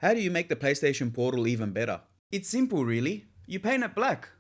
How do you make the PlayStation Portal even better? It's simple really. You paint it black.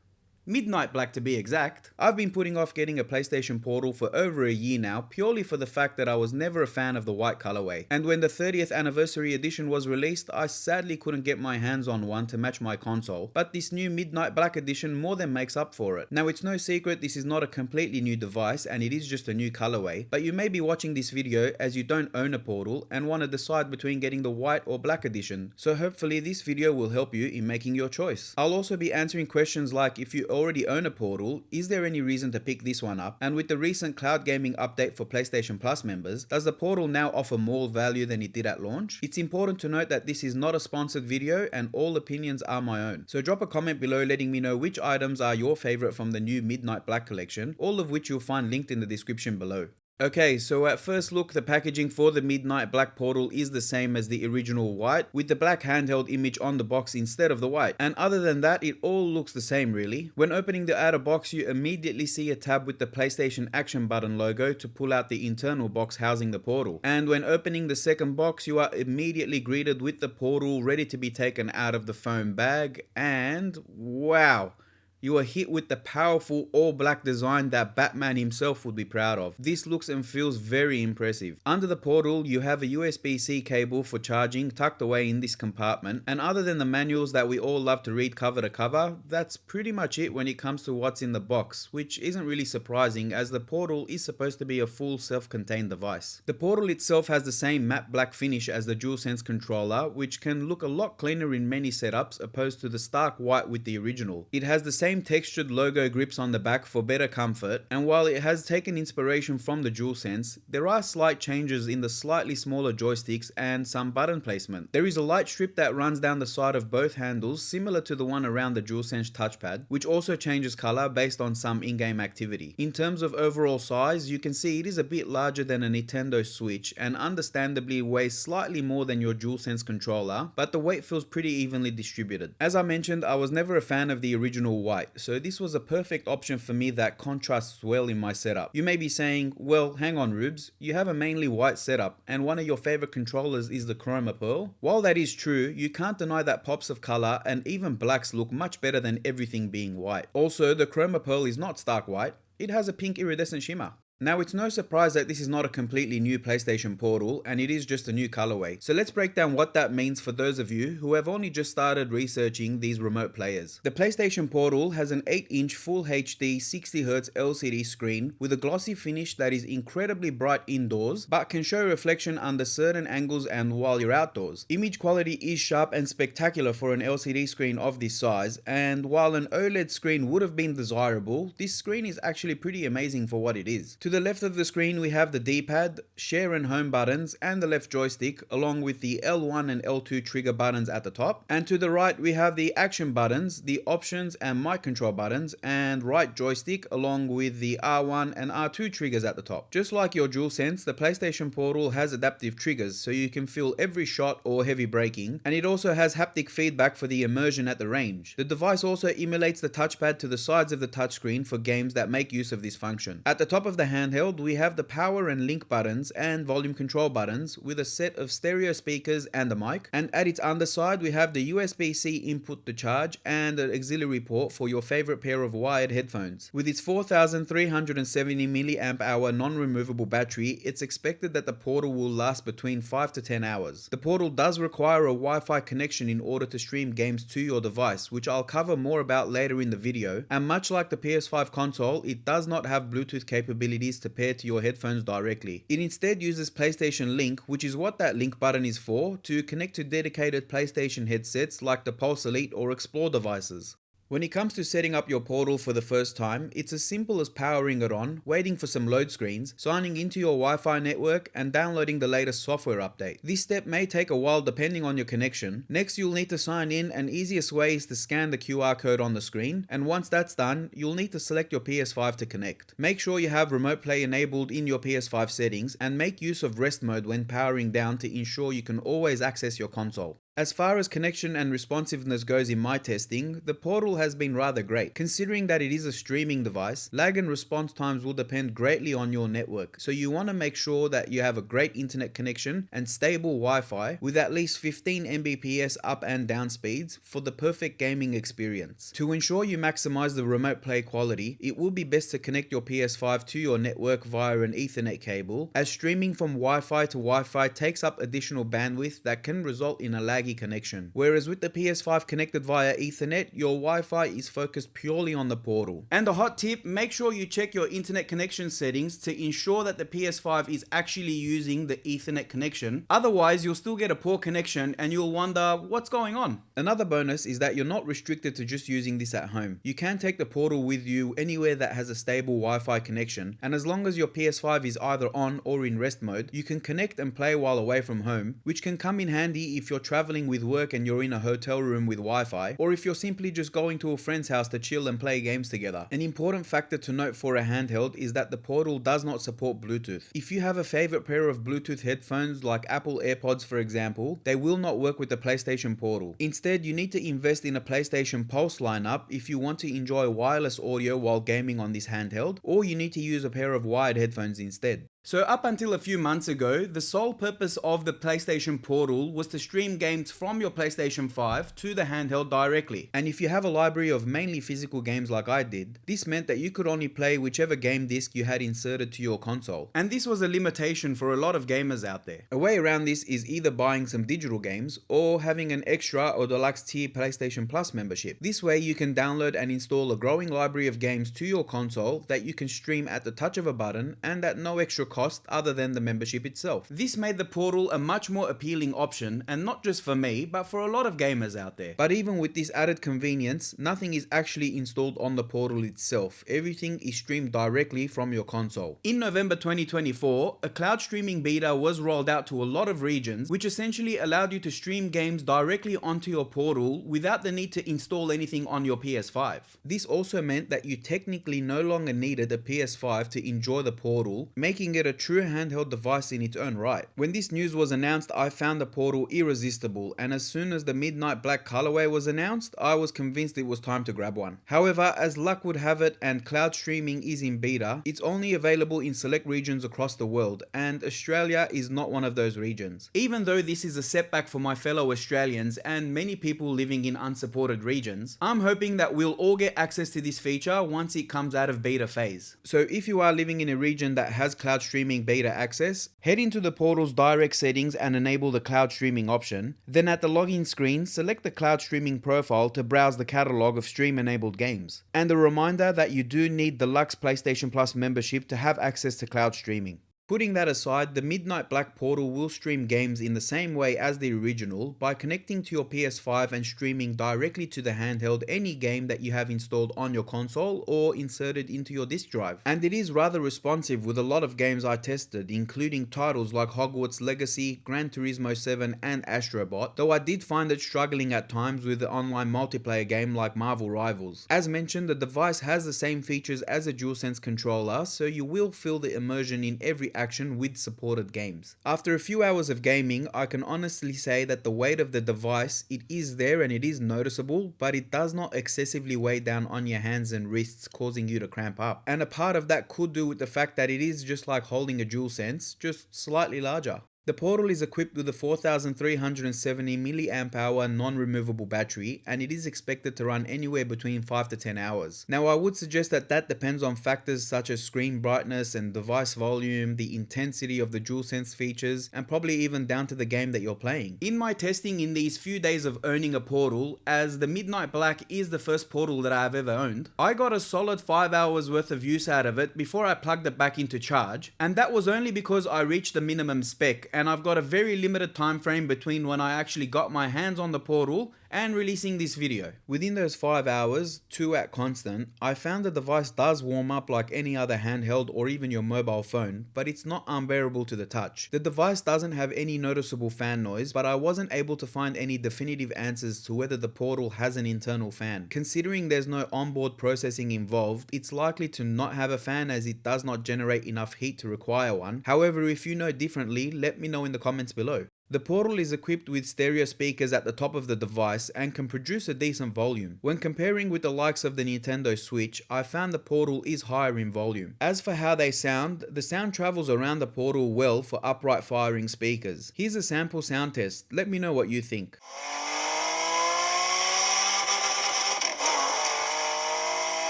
Midnight black to be exact. I've been putting off getting a PlayStation Portal for over a year now, purely for the fact that I was never a fan of the white colorway. And when the 30th anniversary edition was released, I sadly couldn't get my hands on one to match my console, but this new midnight black edition more than makes up for it. Now it's no secret this is not a completely new device and it is just a new colorway, but you may be watching this video as you don't own a Portal and want to decide between getting the white or black edition, so hopefully this video will help you in making your choice. I'll also be answering questions like, if you already own a Portal, is there any reason to pick this one up? And with the recent cloud gaming update for PlayStation Plus members, does the Portal now offer more value than it did at launch? It's important to note that this is not a sponsored video and all opinions are my own. So drop a comment below letting me know which items are your favorite from the new Midnight Black collection, all of which you'll find linked in the description below. Okay, so at first look, the packaging for the Midnight Black Portal is the same as the original white, with the black handheld image on the box instead of the white. And other than that, it all looks the same really. When opening the outer box, you immediately see a tab with the PlayStation Action button logo to pull out the internal box housing the Portal. And when opening the second box, you are immediately greeted with the Portal ready to be taken out of the foam bag, and wow! You are hit with the powerful all-black design that Batman himself would be proud of. This looks and feels very impressive. Under the Portal, you have a USB-C cable for charging tucked away in this compartment, and other than the manuals that we all love to read cover to cover, that's pretty much it when it comes to what's in the box, which isn't really surprising as the Portal is supposed to be a full self-contained device. The Portal itself has the same matte black finish as the DualSense controller, which can look a lot cleaner in many setups opposed to the stark white with the original. It has the same textured logo grips on the back for better comfort, and while it has taken inspiration from the DualSense, there are slight changes in the slightly smaller joysticks and some button placement. There is a light strip that runs down the side of both handles, similar to the one around the DualSense touchpad, which also changes color based on some in-game activity. In terms of overall size, you can see it is a bit larger than a Nintendo Switch and understandably weighs slightly more than your DualSense controller, but the weight feels pretty evenly distributed. As I mentioned, I was never a fan of the original white, so this was a perfect option for me that contrasts well in my setup. You may be saying, well, hang on Rubes, you have a mainly white setup and one of your favorite controllers is the Chroma Pearl. While that is true, you can't deny that pops of color and even blacks look much better than everything being white. Also, the Chroma Pearl is not stark white, it has a pink iridescent shimmer. Now it's no surprise that this is not a completely new PlayStation Portal and it is just a new colorway. So let's break down what that means for those of you who have only just started researching these remote players. The PlayStation Portal has an 8-inch Full HD 60Hz LCD screen with a glossy finish that is incredibly bright indoors but can show reflection under certain angles and while you're outdoors. Image quality is sharp and spectacular for an LCD screen of this size, and while an OLED screen would have been desirable, this screen is actually pretty amazing for what it is. To the left of the screen we have the D-pad, share and home buttons and the left joystick along with the L1 and L2 trigger buttons at the top, and to the right we have the action buttons, the options and mic control buttons, and right joystick along with the R1 and R2 triggers at the top. Just like your DualSense, the PlayStation Portal has adaptive triggers so you can feel every shot or heavy braking, and it also has haptic feedback for the immersion at the range. The device also emulates the touchpad to the sides of the touchscreen for games that make use of this function. At the top of the handheld, we have the power and link buttons and volume control buttons with a set of stereo speakers and a mic, and at its underside we have the USB-C input to charge and an auxiliary port for your favorite pair of wired headphones. With its 4370 mAh non-removable battery, it's expected that the Portal will last between 5 to 10 hours. The Portal does require a Wi-Fi connection in order to stream games to your device, which I'll cover more about later in the video, and much like the PS5 console, it does not have Bluetooth capabilities to pair to your headphones directly. It instead uses PlayStation Link, which is what that link button is for, to connect to dedicated PlayStation headsets like the Pulse Elite or Explore devices. When it comes to setting up your Portal for the first time, it's as simple as powering it on, waiting for some load screens, signing into your Wi-Fi network and downloading the latest software update. This step may take a while depending on your connection. Next you'll need to sign in, and easiest way is to scan the QR code on the screen, and once that's done, you'll need to select your PS5 to connect. Make sure you have remote play enabled in your PS5 settings and make use of rest mode when powering down to ensure you can always access your console. As far as connection and responsiveness goes in my testing, the Portal has been rather great. Considering that it is a streaming device, lag and response times will depend greatly on your network, so you want to make sure that you have a great internet connection and stable Wi-Fi with at least 15 Mbps up and down speeds for the perfect gaming experience. To ensure you maximize the remote play quality, it will be best to connect your PS5 to your network via an Ethernet cable, as streaming from Wi-Fi to Wi-Fi takes up additional bandwidth that can result in a laggy connection. Whereas with the PS5 connected via Ethernet, your Wi-Fi is focused purely on the Portal. And a hot tip, make sure you check your internet connection settings to ensure that the PS5 is actually using the Ethernet connection. Otherwise, you'll still get a poor connection and you'll wonder what's going on. Another bonus is that you're not restricted to just using this at home. You can take the Portal with you anywhere that has a stable Wi-Fi connection, and as long as your PS5 is either on or in rest mode, you can connect and play while away from home, which can come in handy if you're traveling with work and you're in a hotel room with Wi-Fi, or if you're simply just going to a friend's house to chill and play games together. An important factor to note for a handheld is that the Portal does not support Bluetooth. If you have a favorite pair of Bluetooth headphones like Apple AirPods for example, they will not work with the PlayStation Portal. Instead, you need to invest in a PlayStation Pulse lineup if you want to enjoy wireless audio while gaming on this handheld, or you need to use a pair of wired headphones instead. So up until a few months ago, the sole purpose of the PlayStation Portal was to stream games from your PlayStation 5 to the handheld directly. And if you have a library of mainly physical games like I did, this meant that you could only play whichever game disc you had inserted to your console. And this was a limitation for a lot of gamers out there. A way around this is either buying some digital games or having an extra or deluxe tier PlayStation Plus membership. This way you can download and install a growing library of games to your console that you can stream at the touch of a button and at no extra cost other than the membership itself. This made the Portal a much more appealing option, and not just for me, but for a lot of gamers out there. But even with this added convenience, nothing is actually installed on the Portal itself. Everything is streamed directly from your console. In November 2024, a cloud streaming beta was rolled out to a lot of regions, which essentially allowed you to stream games directly onto your Portal without the need to install anything on your PS5. This also meant that you technically no longer needed a PS5 to enjoy the Portal, making it a true handheld device in its own right. When this news was announced, I found the Portal irresistible, and as soon as the Midnight Black colorway was announced, I was convinced it was time to grab one. However, as luck would have it and cloud streaming is in beta, it's only available in select regions across the world, and Australia is not one of those regions. Even though this is a setback for my fellow Australians and many people living in unsupported regions, I'm hoping that we'll all get access to this feature once it comes out of beta phase. So if you are living in a region that has cloud streaming beta access, head into the Portal's direct settings and enable the cloud streaming option. Then at the login screen, select the cloud streaming profile to browse the catalog of stream enabled games. And a reminder that you do need deluxe PlayStation Plus membership to have access to cloud streaming. Putting that aside, the Midnight Black Portal will stream games in the same way as the original by connecting to your PS5 and streaming directly to the handheld any game that you have installed on your console or inserted into your disk drive. And it is rather responsive with a lot of games I tested, including titles like Hogwarts Legacy, Gran Turismo 7 and Astrobot, though I did find it struggling at times with the online multiplayer game like Marvel Rivals. As mentioned, the device has the same features as a DualSense controller, so you will feel the immersion in every action with supported games. After a few hours of gaming, I can honestly say that the weight of the device, it is there and it is noticeable, but it does not excessively weigh down on your hands and wrists, causing you to cramp up. And a part of that could do with the fact that it is just like holding a DualSense, just slightly larger. The Portal is equipped with a 4370 mAh non-removable battery, and it is expected to run anywhere between 5 to 10 hours. Now I would suggest that depends on factors such as screen brightness and device volume, the intensity of the DualSense features, and probably even down to the game that you're playing. In my testing in these few days of owning a Portal, as the Midnight Black is the first Portal that I've ever owned, I got a solid 5 hours worth of use out of it before I plugged it back into charge, and that was only because I reached the minimum spec, and I've got a very limited time frame between when I actually got my hands on the Portal and releasing this video. Within those 5 hours, 2 at constant, I found the device does warm up like any other handheld or even your mobile phone, but it's not unbearable to the touch. The device doesn't have any noticeable fan noise, but I wasn't able to find any definitive answers to whether the Portal has an internal fan. Considering there's no onboard processing involved, it's likely to not have a fan as it does not generate enough heat to require one. However, if you know differently, let me know in the comments below. The Portal is equipped with stereo speakers at the top of the device and can produce a decent volume. When comparing with the likes of the Nintendo Switch, I found the Portal is higher in volume. As for how they sound, the sound travels around the Portal well for upright firing speakers. Here's a sample sound test, let me know what you think.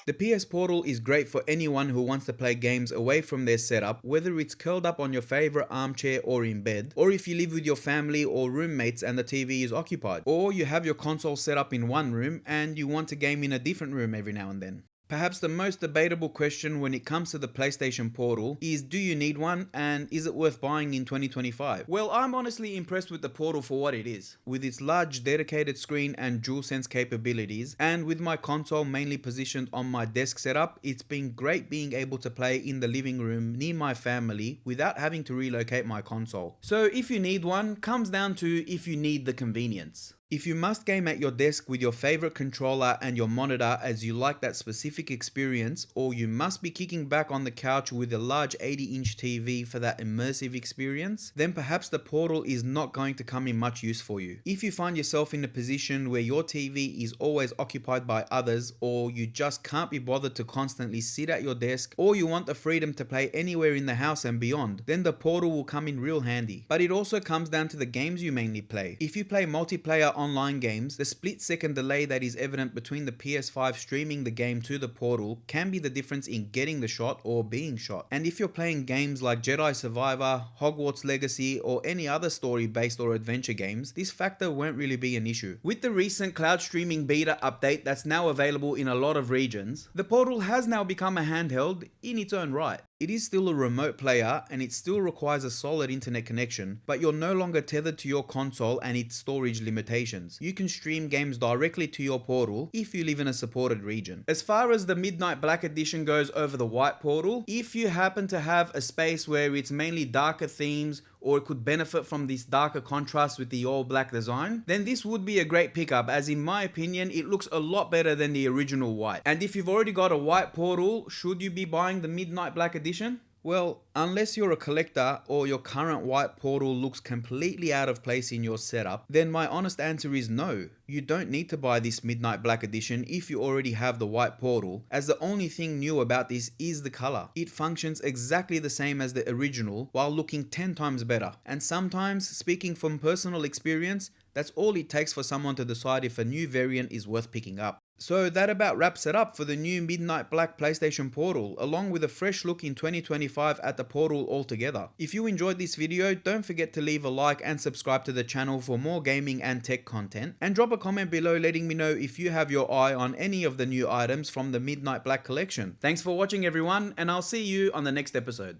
The PS Portal is great for anyone who wants to play games away from their setup, whether it's curled up on your favorite armchair or in bed, or if you live with your family or roommates and the TV is occupied, or you have your console set up in one room and you want to game in a different room every now and then. Perhaps the most debatable question when it comes to the PlayStation Portal is, do you need one and is it worth buying in 2025? Well, I'm honestly impressed with the Portal for what it is. With its large dedicated screen and DualSense capabilities, and with my console mainly positioned on my desk setup, it's been great being able to play in the living room near my family without having to relocate my console. So if you need one, comes down to if you need the convenience. If you must game at your desk with your favorite controller and your monitor as you like that specific experience, or you must be kicking back on the couch with a large 80-inch TV for that immersive experience, then perhaps the Portal is not going to come in much use for you. If you find yourself in a position where your TV is always occupied by others, or you just can't be bothered to constantly sit at your desk, or you want the freedom to play anywhere in the house and beyond, then the Portal will come in real handy. But it also comes down to the games you mainly play. If you play multiplayer online games, the split-second delay that is evident between the PS5 streaming the game to the Portal can be the difference in getting the shot or being shot. And if you're playing games like Jedi Survivor, Hogwarts Legacy, or any other story-based or adventure games, this factor won't really be an issue. With the recent cloud streaming beta update that's now available in a lot of regions, the Portal has now become a handheld in its own right. It is still a remote player and it still requires a solid internet connection, but you're no longer tethered to your console and its storage limitations. You can stream games directly to your Portal if you live in a supported region. As far as the Midnight Black Edition goes over the white Portal, if you happen to have a space where it's mainly darker themes, or it could benefit from this darker contrast with the all black design, then this would be a great pickup, as in my opinion it looks a lot better than the original white. And if you've already got a white Portal, should you be buying the Midnight Black Edition? Well, unless you're a collector or your current white Portal looks completely out of place in your setup, then my honest answer is no. You don't need to buy this Midnight Black Edition if you already have the white Portal, as the only thing new about this is the color. It functions exactly the same as the original while looking 10 times better. And sometimes, speaking from personal experience, that's all it takes for someone to decide if a new variant is worth picking up. So that about wraps it up for the new Midnight Black PlayStation Portal, along with a fresh look in 2025 at the Portal altogether. If you enjoyed this video, don't forget to leave a like and subscribe to the channel for more gaming and tech content, and drop a comment below letting me know if you have your eye on any of the new items from the Midnight Black collection. Thanks for watching everyone, and I'll see you on the next episode.